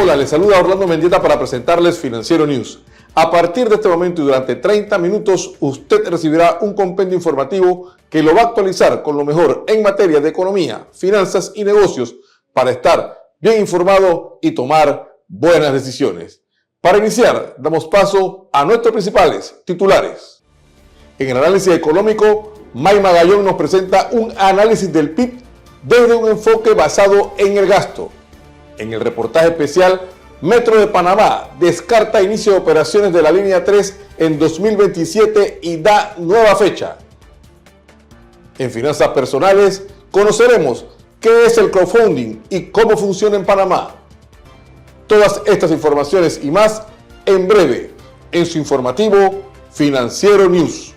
Hola, les saluda Orlando Mendieta para presentarles Financiero News. A partir de este momento y durante 30 minutos, usted recibirá un compendio informativo que lo va a actualizar con lo mejor en materia de economía, finanzas y negocios para estar bien informado y tomar buenas decisiones. Para iniciar, damos paso a nuestros principales titulares. En el análisis económico, May Magallón nos presenta un análisis del PIB desde un enfoque basado en el gasto. En el reportaje especial, Metro de Panamá descarta inicio de operaciones de la línea 3 en 2027 y da nueva fecha. En finanzas personales, conoceremos qué es el crowdfunding y cómo funciona en Panamá. Todas estas informaciones y más en breve en su informativo Financiero News.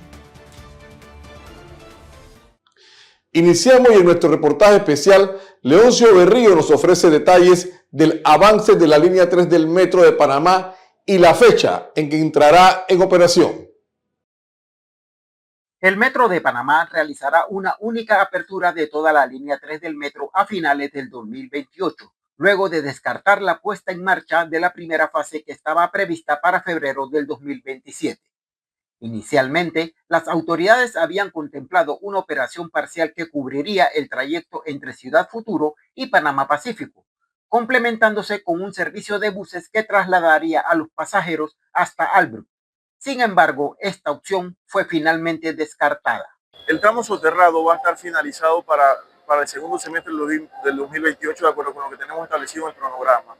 Iniciamos y en nuestro reportaje especial, Leoncio Berrío nos ofrece detalles del avance de la línea 3 del Metro de Panamá y la fecha en que entrará en operación. El Metro de Panamá realizará una única apertura de toda la línea 3 del metro a finales del 2028, luego de descartar la puesta en marcha de la primera fase que estaba prevista para febrero del 2027. Inicialmente, las autoridades habían contemplado una operación parcial que cubriría el trayecto entre Ciudad Futuro y Panamá Pacífico, complementándose con un servicio de buses que trasladaría a los pasajeros hasta Albrook. Sin embargo, esta opción fue finalmente descartada. El tramo soterrado va a estar finalizado para el segundo semestre del 2028, de acuerdo con lo que tenemos establecido en el cronograma.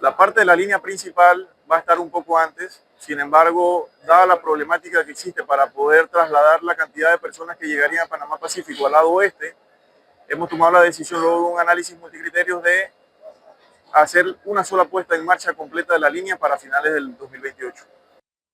La parte de la línea principal va a estar un poco antes, sin embargo, dada la problemática que existe para poder trasladar la cantidad de personas que llegarían a Panamá Pacífico al lado oeste, hemos tomado la decisión luego de un análisis multicriterios de hacer una sola puesta en marcha completa de la línea para finales del 2028.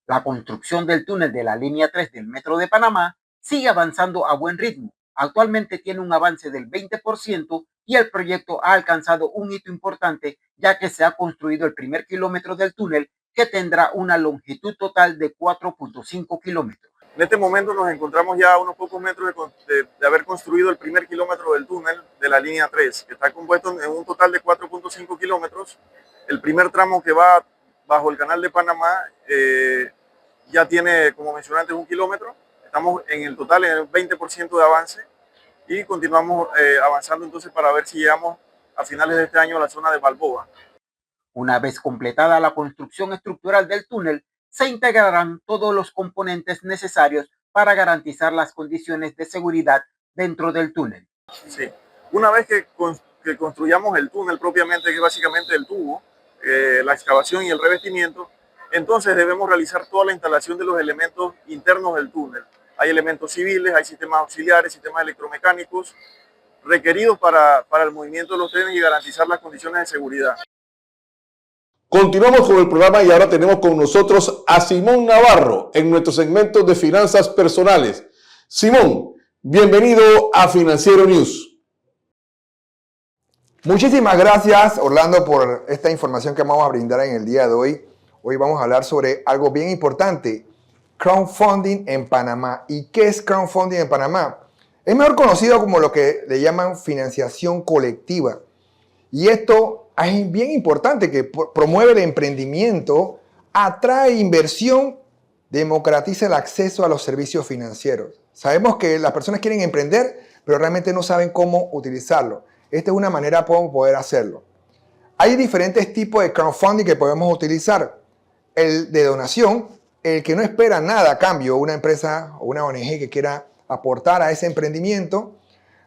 La construcción del túnel de la línea 3 del Metro de Panamá sigue avanzando a buen ritmo. Actualmente tiene un avance del 20% y el proyecto ha alcanzado un hito importante, ya que se ha construido el primer kilómetro del túnel, que tendrá una longitud total de 4.5 kilómetros. En este momento nos encontramos ya a unos pocos metros de haber construido el primer kilómetro del túnel de la línea 3, que está compuesto en un total de 4.5 kilómetros. El primer tramo que va bajo el canal de Panamá ya tiene, como mencioné antes, 1 kilómetro. Estamos en el total en el 20% de avance y continuamos avanzando entonces para ver si llegamos a finales de este año a la zona de Balboa. Una vez completada la construcción estructural del túnel, se integrarán todos los componentes necesarios para garantizar las condiciones de seguridad dentro del túnel. Sí, una vez que construyamos el túnel propiamente, que es básicamente el tubo, la excavación y el revestimiento, entonces debemos realizar toda la instalación de los elementos internos del túnel. Hay elementos civiles, hay sistemas auxiliares, sistemas electromecánicos requeridos para el movimiento de los trenes y garantizar las condiciones de seguridad. Continuamos con el programa y ahora tenemos con nosotros a Simón Navarro en nuestro segmento de finanzas personales. Simón, bienvenido a Financiero News. Muchísimas gracias, Orlando, por esta información que vamos a brindar en el día de hoy. Hoy vamos a hablar sobre algo bien importante, crowdfunding en Panamá. ¿Y qué es crowdfunding en Panamá? Es mejor conocido como lo que le llaman financiación colectiva. Y esto es bien importante, que promueve el emprendimiento, atrae inversión, democratiza el acceso a los servicios financieros. Sabemos que las personas quieren emprender, pero realmente no saben cómo utilizarlo. Esta es una manera para poder hacerlo. Hay diferentes tipos de crowdfunding que podemos utilizar. El de donación, el que no espera nada a cambio, una empresa o una ONG que quiera aportar a ese emprendimiento.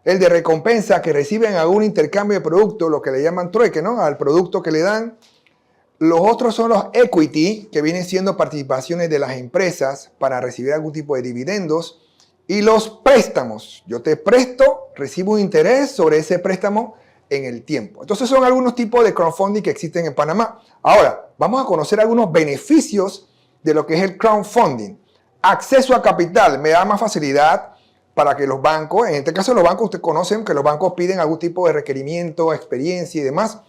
El de recompensa, que reciben algún intercambio de producto, lo que le llaman trueque, ¿no? Al producto que le dan. Los otros son los equity, que vienen siendo participaciones de las empresas para recibir algún tipo de dividendos. Y los préstamos. Yo te presto, recibo un interés sobre ese préstamo en el tiempo. Entonces son algunos tipos de crowdfunding que existen en Panamá. Ahora, vamos a conocer algunos beneficios de lo que es el crowdfunding. Acceso a capital, me da más facilidad para que los bancos, en este caso los bancos, ustedes conocen que los bancos piden algún tipo de requerimiento, experiencia y demás.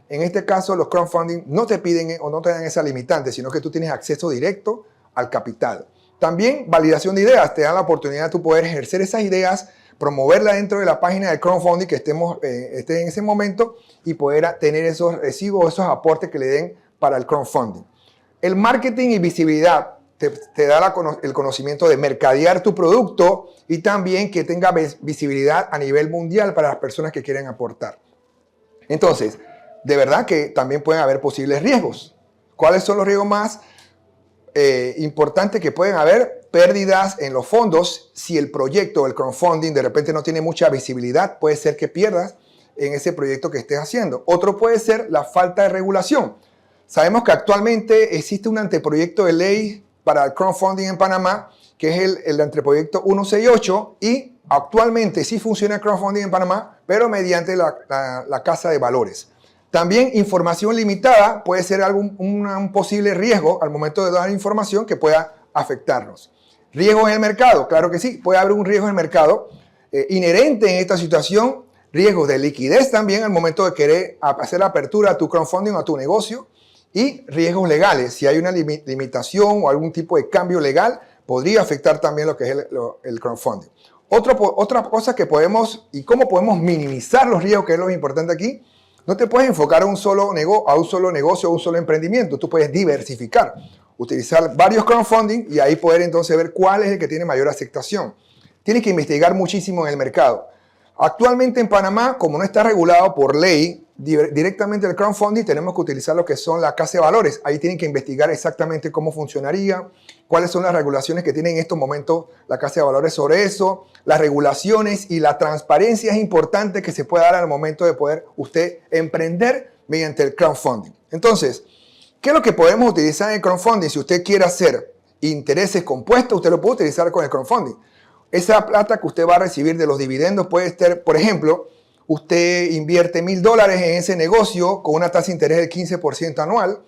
En este caso los crowdfunding no te piden o no te dan esa limitante, sino que tú tienes acceso directo al capital. También validación de ideas, te dan la oportunidad de tú poder ejercer esas ideas promoverla dentro de la página de crowdfunding que esté en ese momento y poder tener esos recibos, esos aportes que le den para el crowdfunding. El marketing y visibilidad te da el conocimiento de mercadear tu producto y también que tenga visibilidad a nivel mundial para las personas que quieren aportar. Entonces, de verdad que también pueden haber posibles riesgos. ¿Cuáles son los riesgos más importantes que pueden haber? Pérdidas en los fondos. Si el proyecto o el crowdfunding de repente no tiene mucha visibilidad, puede ser que pierdas en ese proyecto que estés haciendo. Otro puede ser la falta de regulación. Sabemos que actualmente existe un anteproyecto de ley para el crowdfunding en Panamá, que es el anteproyecto 168, y actualmente sí funciona el crowdfunding en Panamá, pero mediante la Casa de Valores. También información limitada puede ser un posible riesgo al momento de dar información que pueda afectarnos. ¿Riesgos en el mercado? Claro que sí, puede haber un riesgo en el mercado inherente en esta situación, riesgos de liquidez también al momento de querer hacer apertura a tu crowdfunding o a tu negocio, y riesgos legales. Si hay una limitación o algún tipo de cambio legal, podría afectar también lo que es el crowdfunding. Otra cosa que podemos, y cómo podemos minimizar los riesgos, que es lo importante aquí, no te puedes enfocar a un solo negocio, a un solo emprendimiento. Tú puedes diversificar, utilizar varios crowdfunding y ahí poder entonces ver cuál es el que tiene mayor aceptación. Tienes que investigar muchísimo en el mercado. Actualmente en Panamá, como no está regulado por ley, directamente el crowdfunding, tenemos que utilizar lo que son la Casa de Valores. Ahí tienen que investigar exactamente cómo funcionaría, cuáles son las regulaciones que tiene en estos momentos la Casa de Valores sobre eso, las regulaciones y la transparencia es importante que se pueda dar al momento de poder usted emprender mediante el crowdfunding. Entonces, ¿qué es lo que podemos utilizar en el crowdfunding? Si usted quiere hacer intereses compuestos, usted lo puede utilizar con el crowdfunding. Esa plata que usted va a recibir de los dividendos puede ser, por ejemplo, usted invierte $1,000 en ese negocio con una tasa de interés del 15% anual,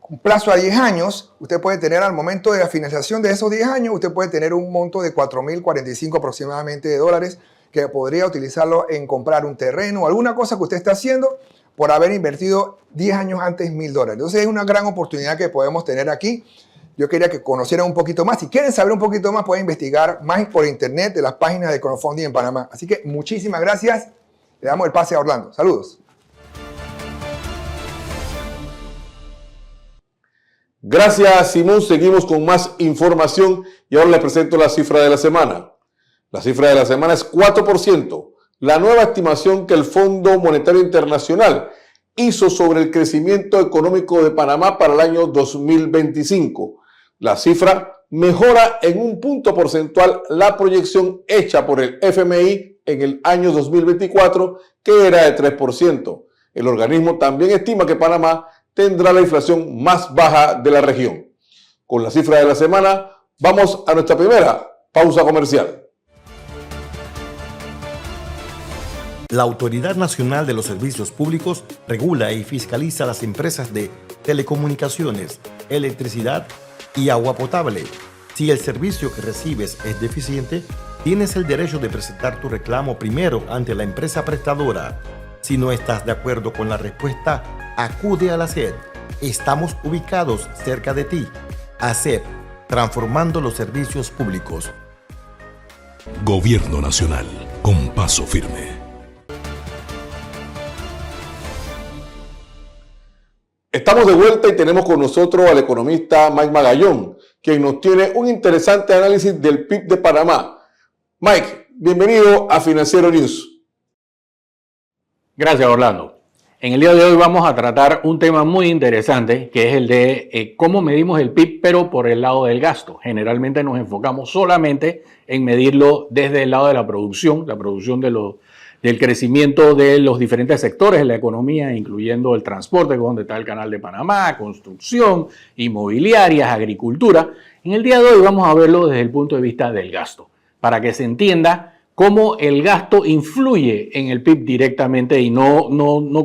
un plazo a 10 años, usted puede tener al momento de la finalización de esos 10 años, usted puede tener un monto de 4.045 aproximadamente de dólares que podría utilizarlo en comprar un terreno o alguna cosa que usted está haciendo por haber invertido 10 años antes $1,000. Entonces es una gran oportunidad que podemos tener aquí. Yo quería que conocieran un poquito más. Si quieren saber un poquito más, pueden investigar más por internet de las páginas de crowdfunding en Panamá. Así que muchísimas gracias. Le damos el pase a Orlando. Saludos. Gracias, Simón. Seguimos con más información y ahora les presento la cifra de la semana. La cifra de la semana es 4%, la nueva estimación que el Fondo Monetario Internacional hizo sobre el crecimiento económico de Panamá para el año 2025. La cifra mejora en un punto porcentual la proyección hecha por el FMI en el año 2024, que era de 3%. El organismo también estima que Panamá tendrá la inflación más baja de la región. Con la cifra de la semana, vamos a nuestra primera pausa comercial. La Autoridad Nacional de los Servicios Públicos regula y fiscaliza las empresas de telecomunicaciones, electricidad y agua potable. Si el servicio que recibes es deficiente, tienes el derecho de presentar tu reclamo primero ante la empresa prestadora. Si no estás de acuerdo con la respuesta, acude a la SED. Estamos ubicados cerca de ti. ASEP, transformando los servicios públicos. Gobierno Nacional, con paso firme. Estamos de vuelta y tenemos con nosotros al economista Mike Magallón, quien nos tiene un interesante análisis del PIB de Panamá. Mike, bienvenido a Financiero News. Gracias, Orlando. En el día de hoy vamos a tratar un tema muy interesante, que es el de cómo medimos el PIB, pero por el lado del gasto. Generalmente nos enfocamos solamente en medirlo desde el lado de la producción del crecimiento de los diferentes sectores de la economía, incluyendo el transporte, donde está el Canal de Panamá, construcción, inmobiliarias, agricultura. En el día de hoy vamos a verlo desde el punto de vista del gasto, para que se entienda cómo el gasto influye en el PIB directamente y no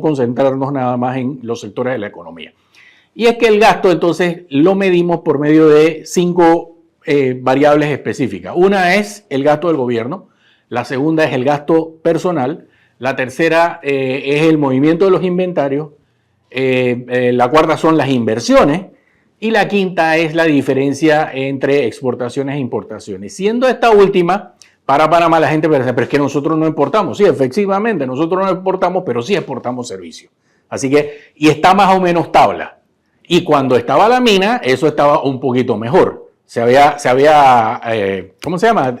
concentrarnos nada más en los sectores de la economía. Y es que el gasto entonces lo medimos por medio de 5 variables específicas. Una es el gasto del gobierno, la segunda es el gasto personal, la tercera es el movimiento de los inventarios, la cuarta son las inversiones y la quinta es la diferencia entre exportaciones e importaciones, siendo esta última para Panamá, la gente piensa, pero es que nosotros no exportamos. Sí, efectivamente, nosotros no exportamos, pero sí exportamos servicios. Así que, y está más o menos tabla. Y cuando estaba la mina, eso estaba un poquito mejor. Se había ¿cómo se llama?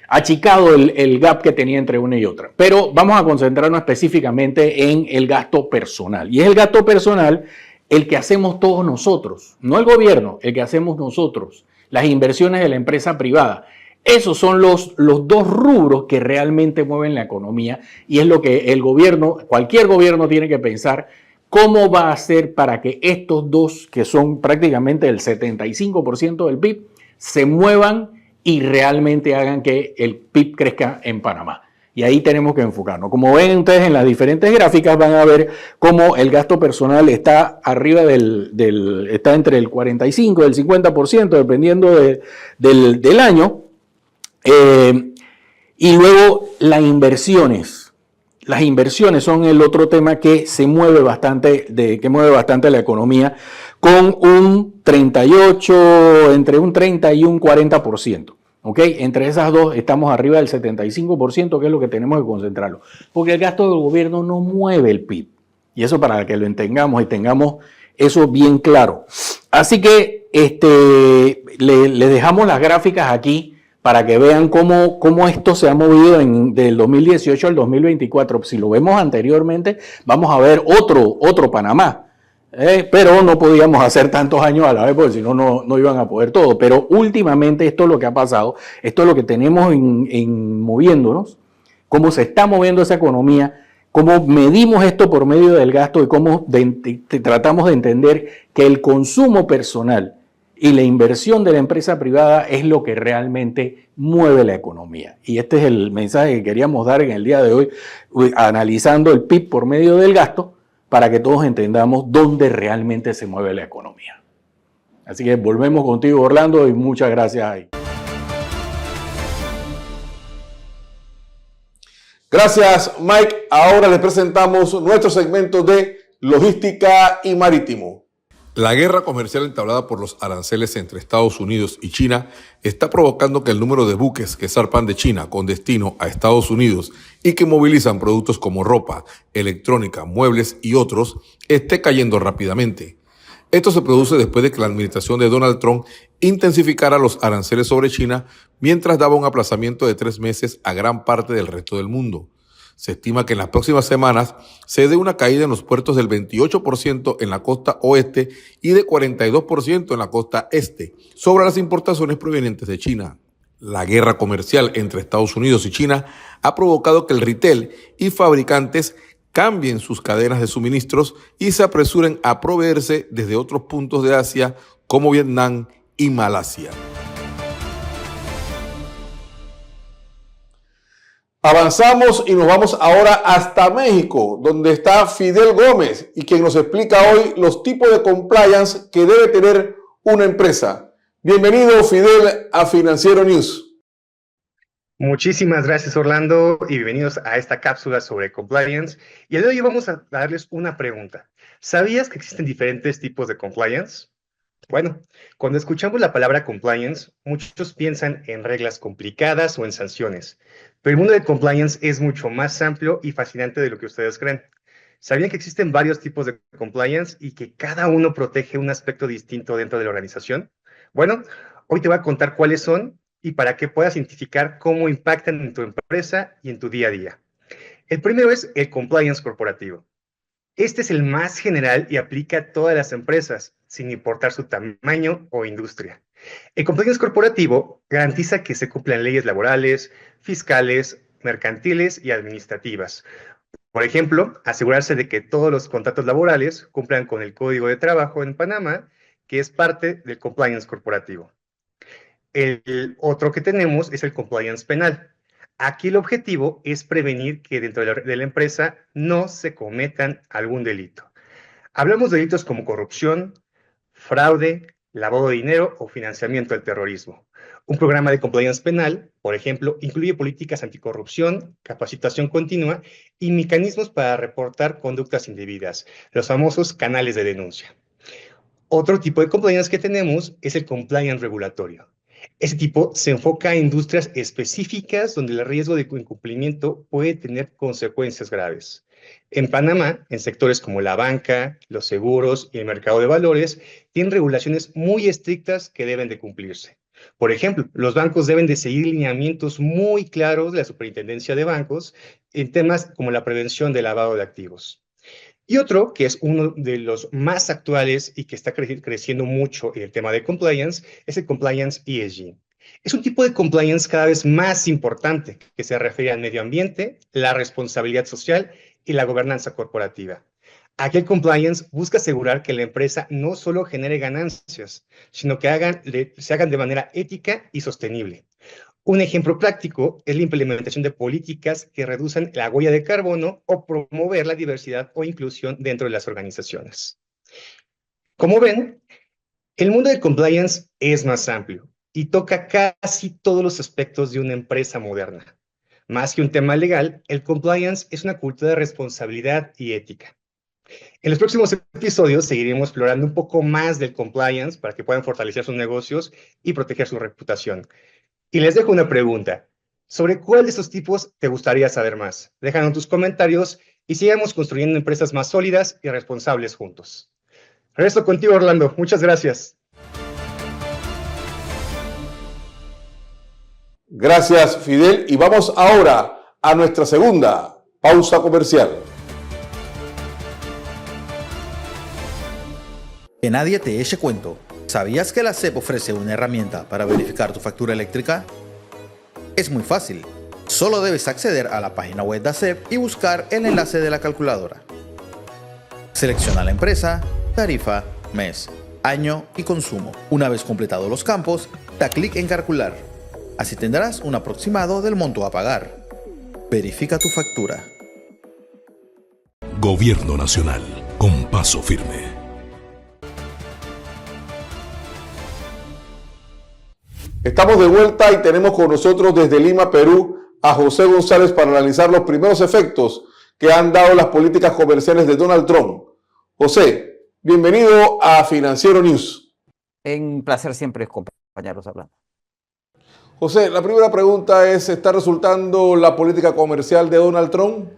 Achicado el gap que tenía entre una y otra. Pero vamos a concentrarnos específicamente en el gasto personal. Y es el gasto personal el que hacemos todos nosotros, no el gobierno, el que hacemos nosotros, las inversiones de la empresa privada. Esos son los dos rubros que realmente mueven la economía y es lo que el gobierno, cualquier gobierno tiene que pensar cómo va a hacer para que estos dos, que son prácticamente el 75% del PIB, se muevan y realmente hagan que el PIB crezca en Panamá. Y ahí tenemos que enfocarnos. Como ven ustedes en las diferentes gráficas, van a ver cómo el gasto personal está arriba está entre el 45 y el 50%, dependiendo del año. Y luego las inversiones. Las inversiones son el otro tema que se mueve bastante, que mueve bastante la economía, con un 38, entre un 30 y un 40%. ¿Ok? Entre esas dos estamos arriba del 75%, que es lo que tenemos que concentrarlo. Porque el gasto del gobierno no mueve el PIB. Y eso para que lo entendamos y tengamos eso bien claro. Así que les dejamos las gráficas aquí para que vean cómo esto se ha movido del 2018 al 2024. Si lo vemos anteriormente, vamos a ver otro Panamá. Pero no podíamos hacer tantos años a la vez porque si no, no iban a poder todo. Pero últimamente esto es lo que ha pasado, esto es lo que tenemos en moviéndonos, cómo se está moviendo esa economía, cómo medimos esto por medio del gasto y cómo tratamos de entender que el consumo personal y la inversión de la empresa privada es lo que realmente mueve la economía. Y este es el mensaje que queríamos dar en el día de hoy, analizando el PIB por medio del gasto, para que todos entendamos dónde realmente se mueve la economía. Así que volvemos contigo, Orlando, y muchas gracias ahí. Gracias, Mike. Ahora les presentamos nuestro segmento de logística y marítimo. La guerra comercial entablada por los aranceles entre Estados Unidos y China está provocando que el número de buques que zarpan de China con destino a Estados Unidos y que movilizan productos como ropa, electrónica, muebles y otros esté cayendo rápidamente. Esto se produce después de que la administración de Donald Trump intensificara los aranceles sobre China mientras daba un aplazamiento de 3 meses a gran parte del resto del mundo. Se estima que en las próximas semanas se dé una caída en los puertos del 28% en la costa oeste y de 42% en la costa este sobre las importaciones provenientes de China. La guerra comercial entre Estados Unidos y China ha provocado que el retail y fabricantes cambien sus cadenas de suministros y se apresuren a proveerse desde otros puntos de Asia como Vietnam y Malasia. Avanzamos y nos vamos ahora hasta México, donde está Fidel Gómez y quien nos explica hoy los tipos de compliance que debe tener una empresa. Bienvenido, Fidel, a Financiero News. Muchísimas gracias, Orlando, y bienvenidos a esta cápsula sobre compliance. Y el de hoy vamos a darles una pregunta. ¿Sabías que existen diferentes tipos de compliance? Bueno, cuando escuchamos la palabra compliance, muchos piensan en reglas complicadas o en sanciones, pero el mundo de compliance es mucho más amplio y fascinante de lo que ustedes creen. ¿Sabían que existen varios tipos de compliance y que cada uno protege un aspecto distinto dentro de la organización? Bueno, hoy te voy a contar cuáles son y para que puedas identificar cómo impactan en tu empresa y en tu día a día. El primero es el compliance corporativo. Este es el más general y aplica a todas las empresas, sin importar su tamaño o industria. El compliance corporativo garantiza que se cumplan leyes laborales, fiscales, mercantiles y administrativas. Por ejemplo, asegurarse de que todos los contratos laborales cumplan con el Código de Trabajo en Panamá, que es parte del compliance corporativo. El otro que tenemos es el compliance penal. Aquí el objetivo es prevenir que dentro de la empresa no se cometan algún delito. Hablamos de delitos como corrupción, fraude, lavado de dinero o financiamiento del terrorismo. Un programa de compliance penal, por ejemplo, incluye políticas anticorrupción, capacitación continua y mecanismos para reportar conductas indebidas, los famosos canales de denuncia. Otro tipo de compliance que tenemos es el compliance regulatorio. Ese tipo se enfoca a industrias específicas donde el riesgo de incumplimiento puede tener consecuencias graves. En Panamá, en sectores como la banca, los seguros y el mercado de valores, tienen regulaciones muy estrictas que deben de cumplirse. Por ejemplo, los bancos deben de seguir lineamientos muy claros de la Superintendencia de Bancos en temas como la prevención del lavado de activos. Y otro, que es uno de los más actuales y que está creciendo mucho en el tema de compliance, es el compliance ESG. Es un tipo de compliance cada vez más importante que se refiere al medio ambiente, la responsabilidad social y la gobernanza corporativa. Aquí el compliance busca asegurar que la empresa no solo genere ganancias, sino que se hagan de manera ética y sostenible. Un ejemplo práctico es la implementación de políticas que reduzcan la huella de carbono o promover la diversidad o inclusión dentro de las organizaciones. Como ven, el mundo de compliance es más amplio y toca casi todos los aspectos de una empresa moderna. Más que un tema legal, el compliance es una cultura de responsabilidad y ética. En los próximos episodios seguiremos explorando un poco más del compliance para que puedan fortalecer sus negocios y proteger su reputación. Y les dejo una pregunta. ¿Sobre cuál de estos tipos te gustaría saber más? Déjanos tus comentarios y sigamos construyendo empresas más sólidas y responsables juntos. Regreso contigo, Orlando. Muchas gracias. Gracias, Fidel. Y vamos ahora a nuestra segunda pausa comercial. Que nadie te eche cuento. ¿Sabías que la SEP ofrece una herramienta para verificar tu factura eléctrica? Es muy fácil. Solo debes acceder a la página web de ASEP y buscar el enlace de la calculadora. Selecciona la empresa, tarifa, mes, año y consumo. Una vez completados los campos, da clic en calcular. Así tendrás un aproximado del monto a pagar. Verifica tu factura. Gobierno Nacional, con paso firme. Estamos de vuelta y tenemos con nosotros desde Lima, Perú, a José González para analizar los primeros efectos que han dado las políticas comerciales de Donald Trump. José, bienvenido a Financiero News. Un placer siempre acompañarlos hablando. José, la primera pregunta es, ¿está resultando la política comercial de Donald Trump?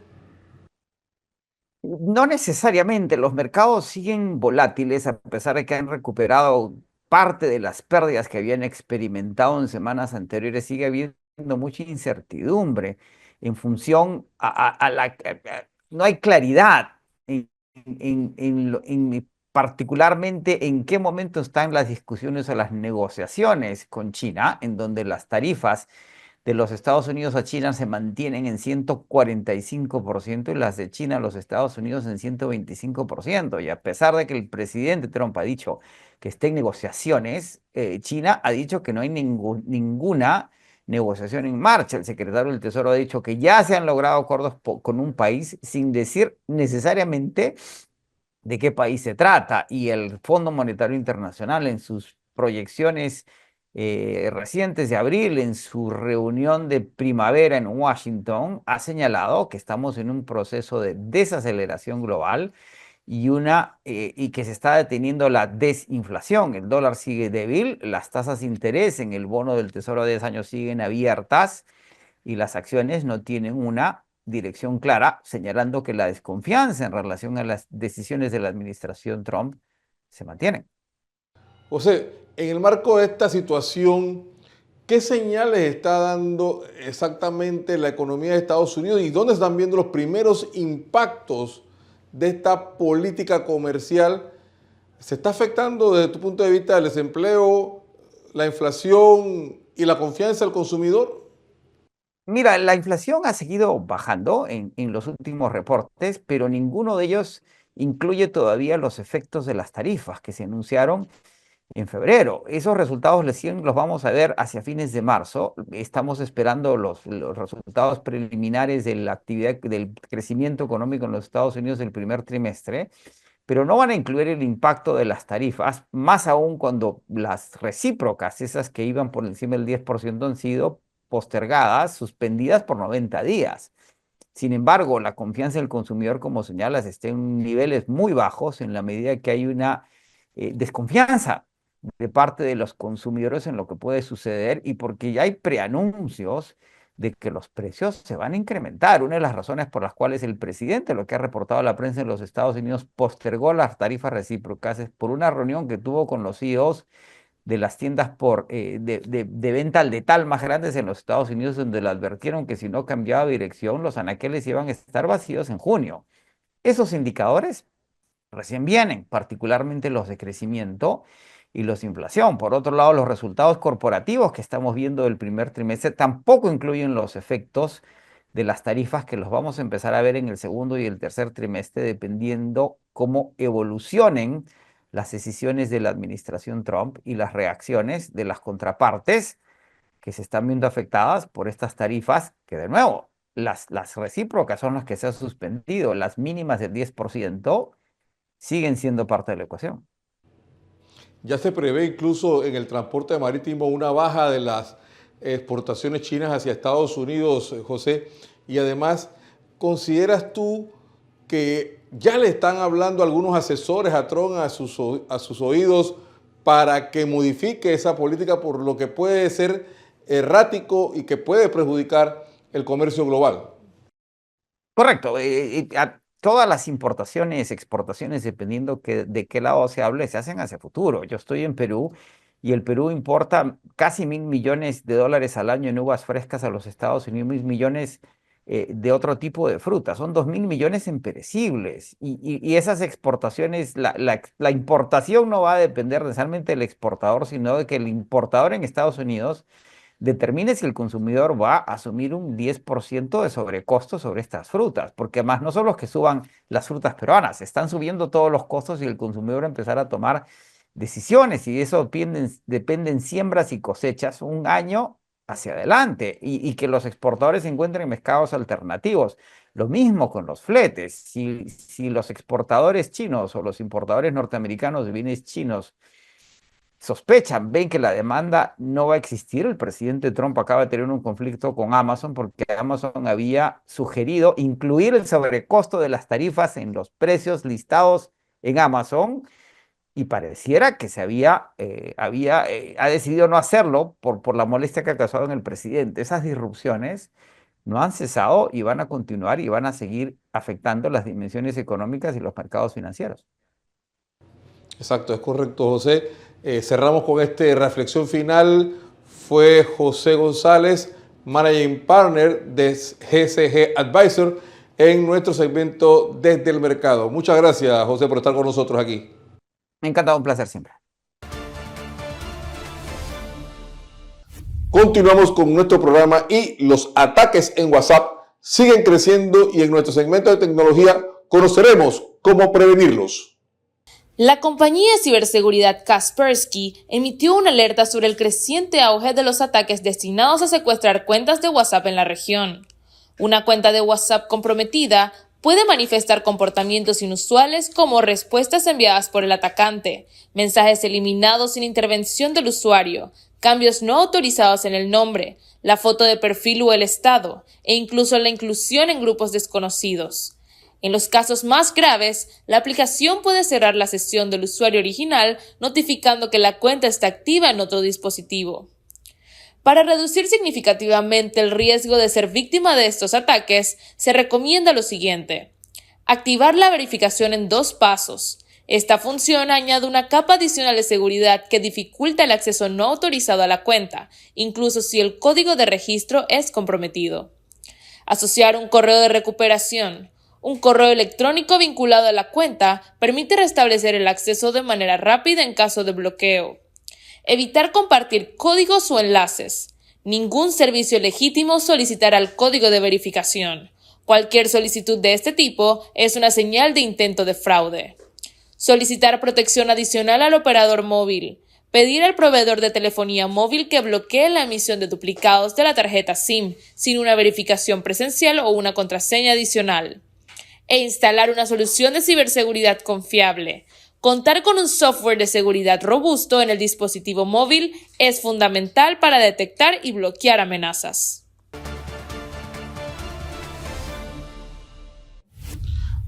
No necesariamente, los mercados siguen volátiles a pesar de que han recuperado parte de las pérdidas que habían experimentado en semanas anteriores. Sigue habiendo mucha incertidumbre en función no hay claridad particularmente en qué momento están las discusiones o las negociaciones con China, en donde las tarifas de los Estados Unidos a China se mantienen en 145% y las de China a los Estados Unidos en 125%. Y a pesar de que el presidente Trump ha dicho que está en negociaciones, China ha dicho que no hay ninguna negociación en marcha. El secretario del Tesoro ha dicho que ya se han logrado acuerdos con un país sin decir necesariamente de qué país se trata. Y el Fondo Monetario Internacional en sus proyecciones recientes de abril, en su reunión de primavera en Washington, ha señalado que estamos en un proceso de desaceleración global y que se está deteniendo la desinflación. El dólar sigue débil, las tasas de interés en el bono del Tesoro de 10 años siguen abiertas y las acciones no tienen una dirección clara, señalando que la desconfianza en relación a las decisiones de la administración Trump se mantiene. José, en el marco de esta situación, ¿qué señales está dando exactamente la economía de Estados Unidos y dónde están viendo los primeros impactos de esta política comercial? ¿Se está afectando desde tu punto de vista el desempleo, la inflación y la confianza del consumidor? Mira, la inflación ha seguido bajando en los últimos reportes, pero ninguno de ellos incluye todavía los efectos de las tarifas que se anunciaron en febrero. Esos resultados recién los vamos a ver hacia fines de marzo. Estamos esperando los resultados preliminares de la actividad, del crecimiento económico en los Estados Unidos del primer trimestre, pero no van a incluir el impacto de las tarifas, más aún cuando las recíprocas, esas que iban por encima del 10%, han sido postergadas, suspendidas por 90 días. Sin embargo, la confianza del consumidor, como señalas, está en niveles muy bajos en la medida que hay una desconfianza de parte de los consumidores en lo que puede suceder y porque ya hay preanuncios de que los precios se van a incrementar. Una de las razones por las cuales el presidente, lo que ha reportado la prensa en los Estados Unidos, postergó las tarifas recíprocas es por una reunión que tuvo con los CEOs de las tiendas de venta al detal más grandes en los Estados Unidos, donde le advirtieron que si no cambiaba dirección, los anaqueles iban a estar vacíos en junio. Esos indicadores recién vienen, particularmente los de crecimiento y los de inflación. Por otro lado, los resultados corporativos que estamos viendo del primer trimestre tampoco incluyen los efectos de las tarifas que los vamos a empezar a ver en el segundo y el tercer trimestre, dependiendo cómo evolucionen las decisiones de la administración Trump y las reacciones de las contrapartes que se están viendo afectadas por estas tarifas, que de nuevo, las recíprocas son las que se han suspendido, las mínimas del 10% siguen siendo parte de la ecuación. Ya se prevé incluso en el transporte marítimo una baja de las exportaciones chinas hacia Estados Unidos, José, y además, ¿consideras tú que ya le están hablando algunos asesores a Trump a sus oídos para que modifique esa política por lo que puede ser errático y que puede perjudicar el comercio global? Correcto. Todas las importaciones, exportaciones, dependiendo de qué lado se hable, se hacen hacia futuro. Yo estoy en Perú y el Perú importa casi $1.000 millones al año en uvas frescas a los Estados Unidos, 1.000 millones de otro tipo de frutas. Son 2.000 millones en perecibles. Y esas exportaciones, la importación no va a depender necesariamente del exportador, sino de que el importador en Estados Unidos determine si el consumidor va a asumir un 10% de sobrecosto sobre estas frutas, porque además no son los que suban las frutas peruanas, están subiendo todos los costos y el consumidor va a empezar a tomar decisiones y de eso dependen siembras y cosechas un año hacia adelante y que los exportadores encuentren mercados alternativos. Lo mismo con los fletes, si los exportadores chinos o los importadores norteamericanos de bienes chinos sospechan, ven que la demanda no va a existir. El presidente Trump acaba de tener un conflicto con Amazon porque Amazon había sugerido incluir el sobrecosto de las tarifas en los precios listados en Amazon y pareciera que ha decidido no hacerlo por la molestia que ha causado en el presidente. Esas disrupciones no han cesado y van a continuar y van a seguir afectando las dimensiones económicas y los mercados financieros. Exacto, es correcto, José. Cerramos con esta reflexión final. Fue José González, Managing Partner de GCG Advisor, en nuestro segmento Desde el Mercado. Muchas gracias, José, por estar con nosotros aquí. Me ha encantado, un placer siempre. Continuamos con nuestro programa y los ataques en WhatsApp siguen creciendo y en nuestro segmento de tecnología conoceremos cómo prevenirlos. La compañía de ciberseguridad Kaspersky emitió una alerta sobre el creciente auge de los ataques destinados a secuestrar cuentas de WhatsApp en la región. Una cuenta de WhatsApp comprometida puede manifestar comportamientos inusuales como respuestas enviadas por el atacante, mensajes eliminados sin intervención del usuario, cambios no autorizados en el nombre, la foto de perfil o el estado, e incluso la inclusión en grupos desconocidos. En los casos más graves, la aplicación puede cerrar la sesión del usuario original, notificando que la cuenta está activa en otro dispositivo. Para reducir significativamente el riesgo de ser víctima de estos ataques, se recomienda lo siguiente: activar la verificación en 2 pasos. Esta función añade una capa adicional de seguridad que dificulta el acceso no autorizado a la cuenta, incluso si el código de registro es comprometido. Asociar un correo de recuperación. Un correo electrónico vinculado a la cuenta permite restablecer el acceso de manera rápida en caso de bloqueo. Evitar compartir códigos o enlaces. Ningún servicio legítimo solicitará el código de verificación. Cualquier solicitud de este tipo es una señal de intento de fraude. Solicitar protección adicional al operador móvil. Pedir al proveedor de telefonía móvil que bloquee la emisión de duplicados de la tarjeta SIM sin una verificación presencial o una contraseña adicional. E instalar una solución de ciberseguridad confiable. Contar con un software de seguridad robusto en el dispositivo móvil es fundamental para detectar y bloquear amenazas.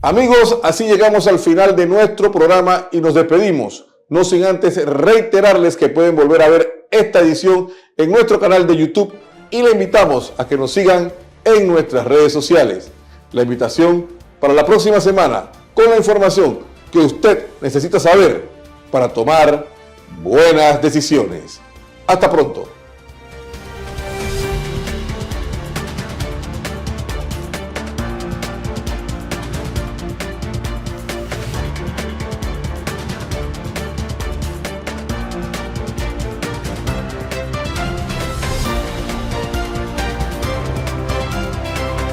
Amigos, así llegamos al final de nuestro programa y nos despedimos. no sin antes reiterarles que pueden volver a ver esta edición en nuestro canal de YouTube y le invitamos a que nos sigan en nuestras redes sociales. La invitación para la próxima semana con la información que usted necesita saber para tomar buenas decisiones. Hasta pronto.